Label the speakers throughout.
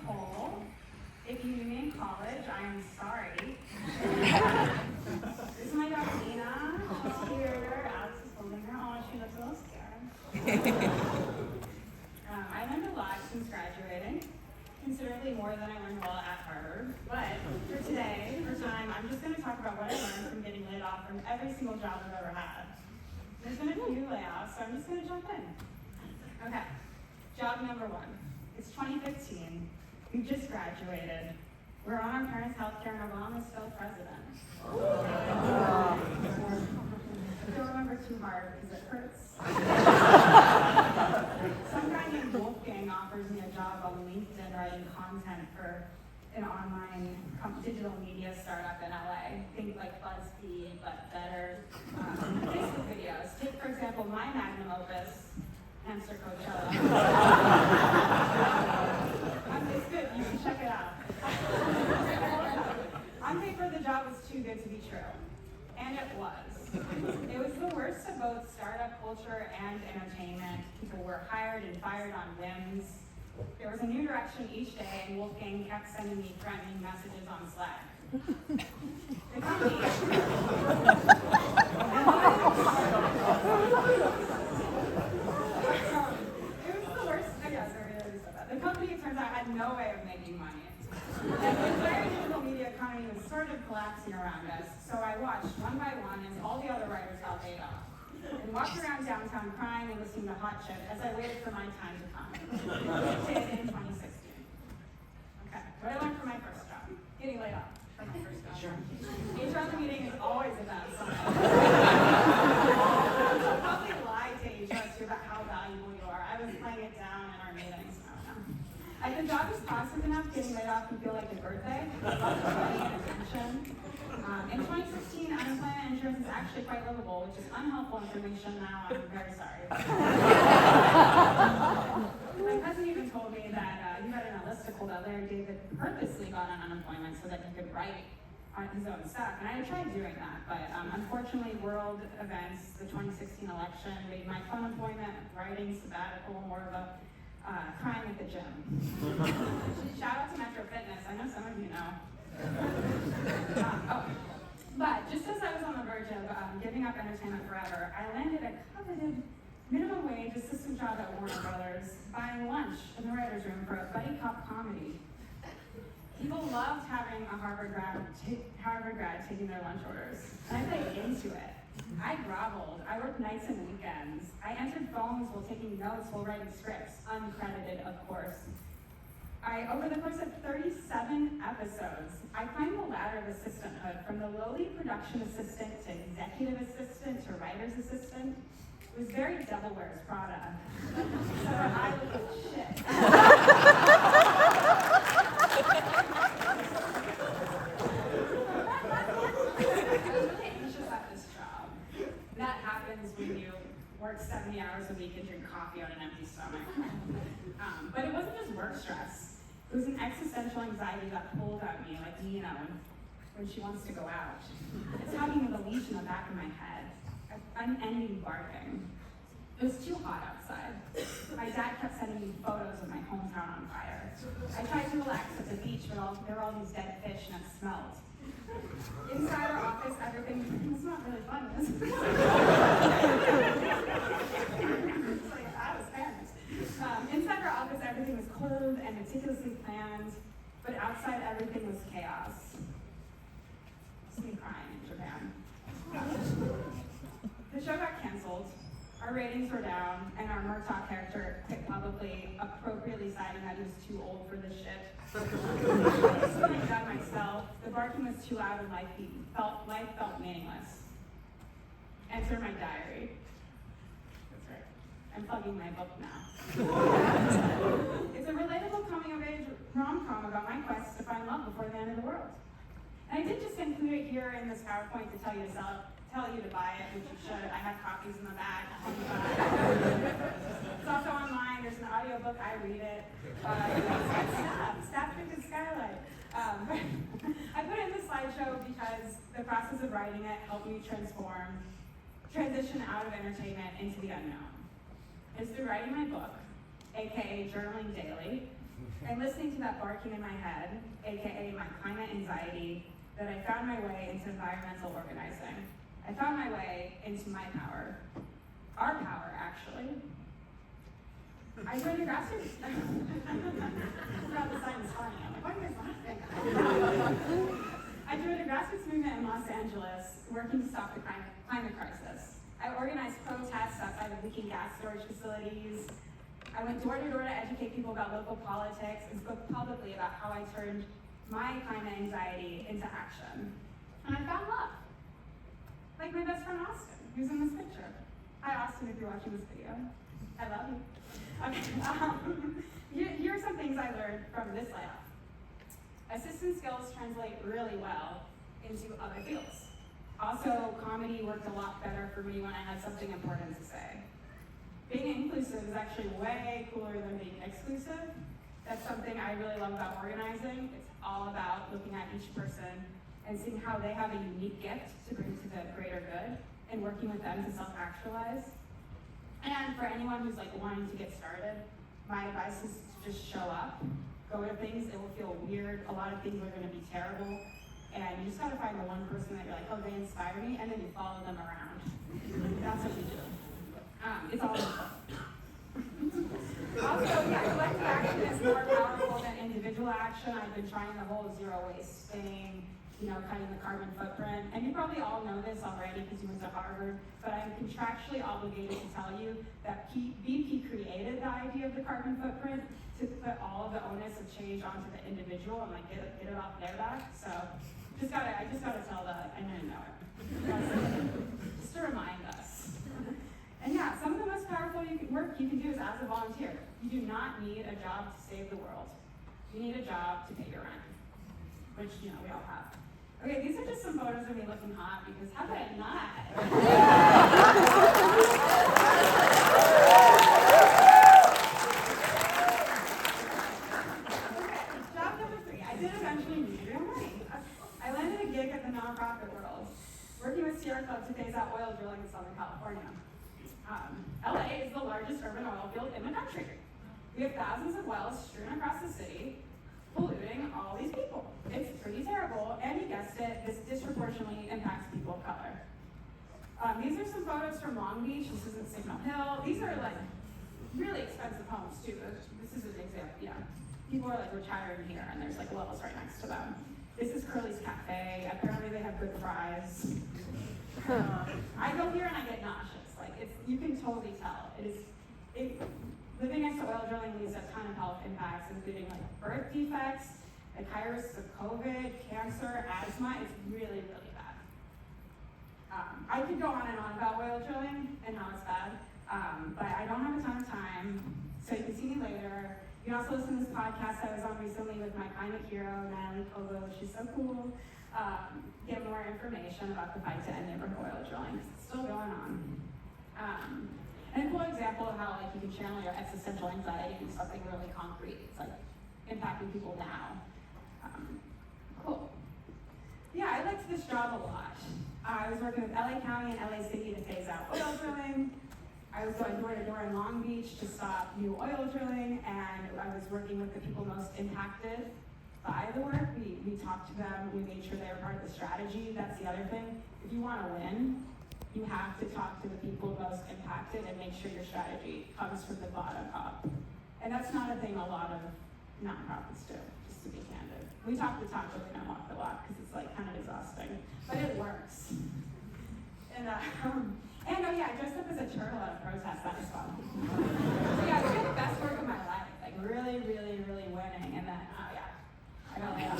Speaker 1: Nicole. If you knew me in college, I am sorry. This is my dog Nina. She's here. Alex is holding her. Oh, she looks a little scared. I learned a lot since graduating, considerably more than I learned while at Harvard. But for today, for time, I'm just going to talk about what I learned from getting laid off from every single job I've ever had. There's been a few layoffs, so I'm just going to jump in. Okay, job number one. It's 2015. We just graduated. We're on our parents' healthcare and Obama's still president. Don't remember too hard because it hurts. Some guy named Wolfgang offers me a job on LinkedIn writing content for an online digital media startup in LA. Think like BuzzFeed, but better. Facebook videos. Take, for example, my magnum opus, Hamster Coachella. It's good, you should check it out. On paper, the job was too good to be true. And it was. It was the worst of both startup culture and entertainment. People were hired and fired on whims. There was a new direction each day, and Wolfgang kept sending me threatening messages on Slack. The company, it was the worst. I guess I already said that. The company, it turns out, had no way of making money. And the entire digital media economy was sort of collapsing around us, so I watched one by one as all the other writers got laid off, and walked around downtown crying and listening to Hot Chip as I waited for my time to come. In 2016. Okay, what I learned from my first job, getting laid off from my first job. Sure. HR in the meeting is always about something. I'll probably lie to HR too about how valuable you are. I was playing it down in our meetings. If the job is positive enough, getting laid off can feel like a birthday. Lots of money and attention. In 2016, unemployment insurance is actually quite livable, which is unhelpful information now. I'm very sorry. My cousin even told me that he read in a listicle that Larry David purposely got on unemployment so that he could write on his own stuff. And I tried doing that, but unfortunately, world events, the 2016 election, made my unemployment, writing, sabbatical more of a crying at the gym. Shout out to Metro Fitness. I know some of you know. But just as I was on the verge of giving up entertainment forever, I landed a coveted minimum wage assistant job at Warner Brothers, buying lunch in the writer's room for a buddy cop comedy. People loved having a Harvard grad taking their lunch orders, and I played into it. I groveled. I worked nights and weekends. I answered phones while taking notes while writing scripts, uncredited, of course. Over the course of 37 episodes, I climbed the ladder of assistanthood from the lowly production assistant to executive assistant to writer's assistant. It was very Devil Wears Prada. So I was shit. That happens when you work 70 hours a week and drink coffee on an empty stomach. But it wasn't just work stress. It was an existential anxiety that pulled at me like Nina when she wants to go out. It's having a leash in the back of my head. Unending barking. It was too hot outside. My dad kept sending me photos of my hometown on fire. I tried to relax at the beach, but there were all these dead fish and it smelled. Inside our office, everything, it's not really fun, is it? It's like, I was parents. Inside our office, everything was cold and meticulously planned, but outside, everything was chaos. It's me crying in Japan. The show got canceled, our ratings were down, and our Murtaugh character quit publicly, appropriately citing that he was too old for this shit. I explained that myself. The barking was too loud and life felt meaningless. Enter my diary. That's right. I'm plugging my book now. It's a relatable coming-of-age rom-com about my quest to find love before the end of the world. And I did just include it here in this PowerPoint to tell you to buy it, which you should. I have copies in the back. It's also online. There's an audiobook. I read it. Staff Printed Skylight. I put it in the slideshow because the process of writing it helped me transition out of entertainment into the unknown. It's through writing my book, aka journaling daily, and listening to that barking in my head, aka my climate anxiety, that I found my way into environmental organizing. I found my way into my power. Our power, actually. I joined a grassroots. I forgot the sign was funny. I'm like, why are you guys laughing? I joined a grassroots movement in Los Angeles, working to stop the climate crisis. I organized protests outside of leaking gas storage facilities. I went door to door to educate people about local politics and spoke publicly about how I turned my climate anxiety into action. And I found love. Like my best friend Austin, who's in this picture. Hi Austin, if you're watching this video. I love you. Okay, here are some things I learned from this layoff. Assistant skills translate really well into other fields. Also, comedy worked a lot better for me when I had something important to say. Being inclusive is actually way cooler than being exclusive. That's something I really love about organizing. It's all about looking at each person and seeing how they have a unique gift to bring to the greater good and working with them to self-actualize. And for anyone who's like wanting to get started, my advice is to just show up, go to things. It will feel weird. A lot of things are going to be terrible. And you just got to find the one person that you're like, oh, they inspire me, and then you follow them around. That's what you do. It's all fun. Also, yeah, collective action is more powerful than individual action. I've been trying the whole zero waste thing, cutting the carbon footprint. And you probably all know this already because you went to Harvard, but I'm contractually obligated to tell you that BP created the idea of the carbon footprint to put all of the onus of change onto the individual and get it off their back. So I just gotta tell that. I didn't know it. Just to remind us. And yeah, some of the most powerful work you can do is as a volunteer. You do not need a job to save the world. You need a job to pay your rent, which we all have. Okay, these are just some photos of me looking hot because how could I not? Okay, job number 3. I did eventually need real money. I landed a gig at the nonprofit world, working with Sierra Club to phase out oil drilling in Southern California. LA is the largest urban oil field in the country. We have thousands of wells strewn across the city, polluting all these people. It's pretty terrible, and you guessed it, this disproportionately impacts people of color. These are some photos from Long Beach. This isn't Signal Hill. These are really expensive homes too. This is an example, yeah. People are retiring here, and there's wells right next to them. This is Curly's Cafe. Apparently they have good fries. I go here and I get nauseous. You can totally tell. Living next to oil drilling leads to a ton of health impacts, including birth defects, higher risks of COVID, cancer, asthma. It's really, really bad. I could go on and on about oil drilling and how it's bad, but I don't have a ton of time, so you can see me later. You can also listen to this podcast I was on recently with my climate hero, Natalie Kogo. She's so cool. Get more information about the fight to end neighborhood oil drilling. It's still going on. And a cool example of how you can channel your existential anxiety into something really concrete. It's impacting people now. Cool. Yeah, I liked this job a lot. I was working with LA County and LA City to phase out oil drilling. I was going door to door in Long Beach to stop new oil drilling, and I was working with the people most impacted by the work. We talked to them, we made sure they were part of the strategy. That's the other thing. If you want to win, you have to talk to the people most impacted and make sure your strategy comes from the bottom up. And that's not a thing a lot of nonprofits do, just to be candid. We talk the talk, but we don't walk the walk because it's kind of exhausting, but it works. And oh yeah, I dressed up as a turtle at a protest. That was fun. So yeah, it was the best work of my life. Really, really, really winning. And then, I got laid off.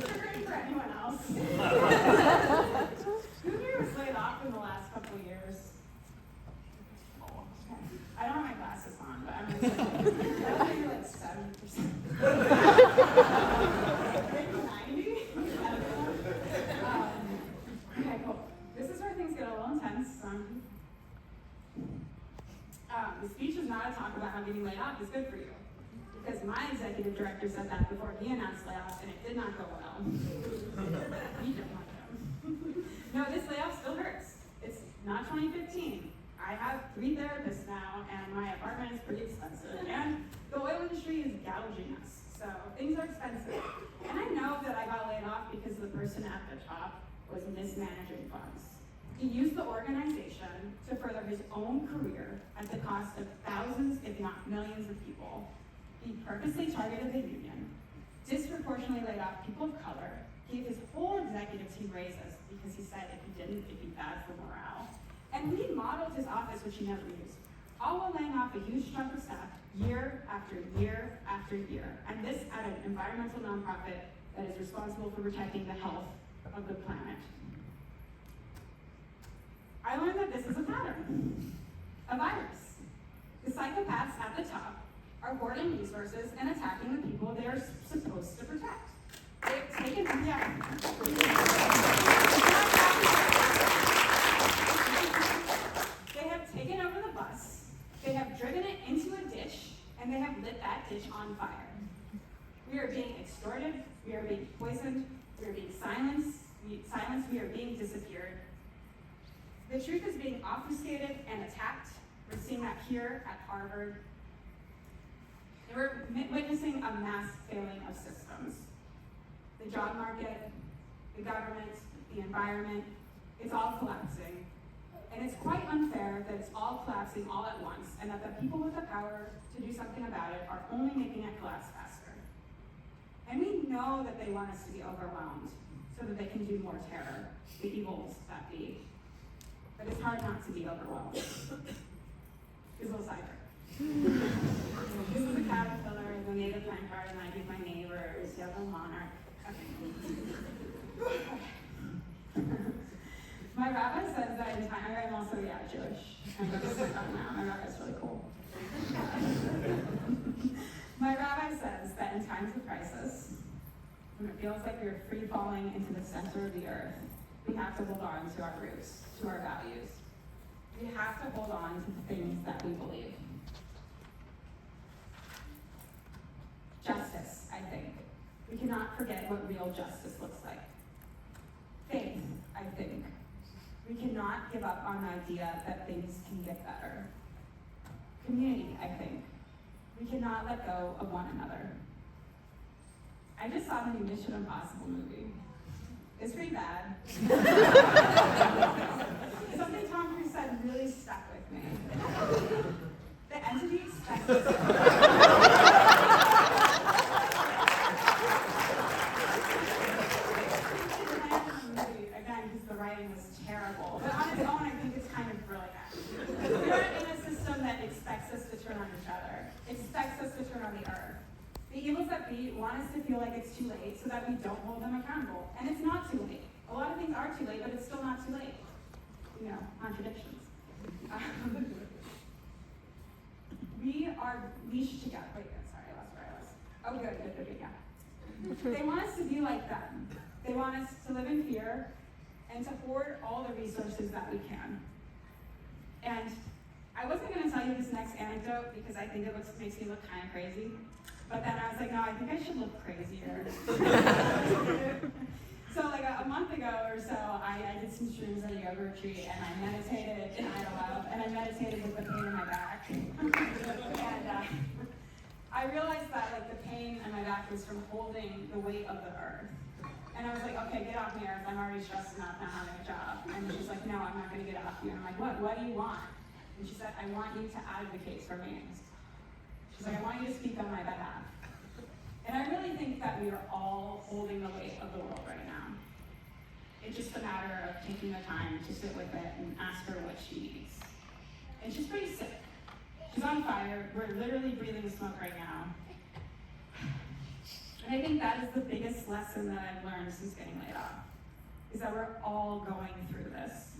Speaker 1: Triggering for anyone else. Who here was laid off in the last couple of years? Okay. I don't have my glasses on, but I'm going to say that'll be 70%. Maybe 90? Okay, cool. This is where things get a little intense. The speech is not a talk about how getting laid off is good for you. Because my executive director said that before he announced layoffs, and it did not go well. You don't want them. No, this layoff still hurts. It's not 2015. I have 3 therapists now, and my apartment is pretty expensive. person at the top was mismanaging funds. He used the organization to further his own career at the cost of thousands, if not millions of people. He purposely targeted the union, disproportionately laid off people of color, gave his whole executive team raises because he said if he didn't, it'd be bad for morale. And he modeled his office, which he never used, all while laying off a huge chunk of staff year after year after year. And this at an environmental nonprofit that is responsible for protecting the health of the planet. I learned that this is a pattern, a virus. The psychopaths at the top are hoarding resources and attacking the people they are supposed to protect. They've taken, They have taken over the bus, they have driven it into a ditch, and they have lit that ditch on fire. We are being extorted, we are being poisoned, we are being silenced, we are being disappeared. The truth is being obfuscated and attacked. We're seeing that here at Harvard. And we're witnessing a mass failing of systems. The job market, the government, the environment, it's all collapsing. And it's quite unfair that it's all collapsing all at once, and that the people with the power to do something about it are only making it collapse faster. And we know that they want us to be overwhelmed so that they can do more terror, the evils that be. But it's hard not to be overwhelmed. Fizzle cider. This is a caterpillar, the native plant garden I give my neighbors, yellow monarch. Okay. My rabbi says that in time, I'm also, Jewish. I'm going to sit down now. My rabbi's really cool. My rabbi says that in times of crisis, when it feels like we're free falling into the center of the earth, we have to hold on to our roots, to our values. We have to hold on to the things that we believe. Justice, I think. We cannot forget what real justice looks like. Faith, I think. We cannot give up on the idea that things can get better. Community, I think. We cannot let go of one another. I just saw the new Mission Impossible movie. It's pretty bad. Something Tom Cruise said really stuck with me. The entity expects again, because the writing was terrible. But on its own, I think it's kind of brilliant. We're in a system that expects us to turn on each other, expects us to turn on the earth. The evils that be want us to feel like it's too late so that we don't hold them accountable. And it's not too late. A lot of things are too late, but it's still not too late. You know, contradictions. We are leashed together. Wait, sorry, I lost where I was. Oh, good, yeah. They want us to be like them. They want us to live in fear and to hoard all the resources that we can. And I wasn't going to tell you this next anecdote because I think it makes me look kind of crazy. But then I was like, no, I think I should look crazier. So like a month ago or so, I did some shrooms at a yoga retreat, and I meditated in Idaho, and I meditated with the pain in my back. And I realized that like the pain in my back was from holding the weight of the earth. And I was like, okay, get off me, earth. I'm already stressed enough not having a job. And she's like, no, I'm not going to get off you. And I'm like, what do you want? And she said, I want you to advocate for me. She's like, I want you to speak on my behalf. And I really think that we are all holding the weight of the world right now. It's just a matter of taking the time to sit with it and ask her what she needs. And she's pretty sick. She's on fire. We're literally breathing smoke right now. And I think that is the biggest lesson that I've learned since getting laid off, is that we're all going through this.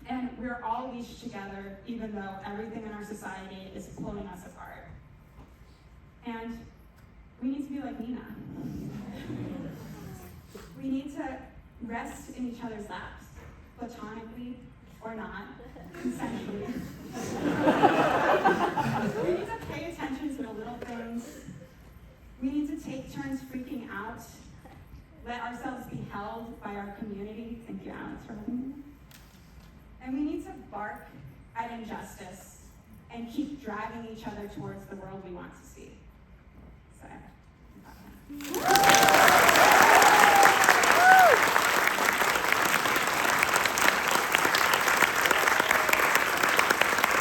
Speaker 1: And we're all leashed together, even though everything in our society is pulling us apart. And we need to be like Nina. We need to rest in each other's laps, platonically or not, consensually. We need to pay attention to the little things. We need to take turns freaking out, let ourselves be held by our community. Thank you, Alex, for having me. And we need to bark at injustice and keep dragging each other towards the world we want to see.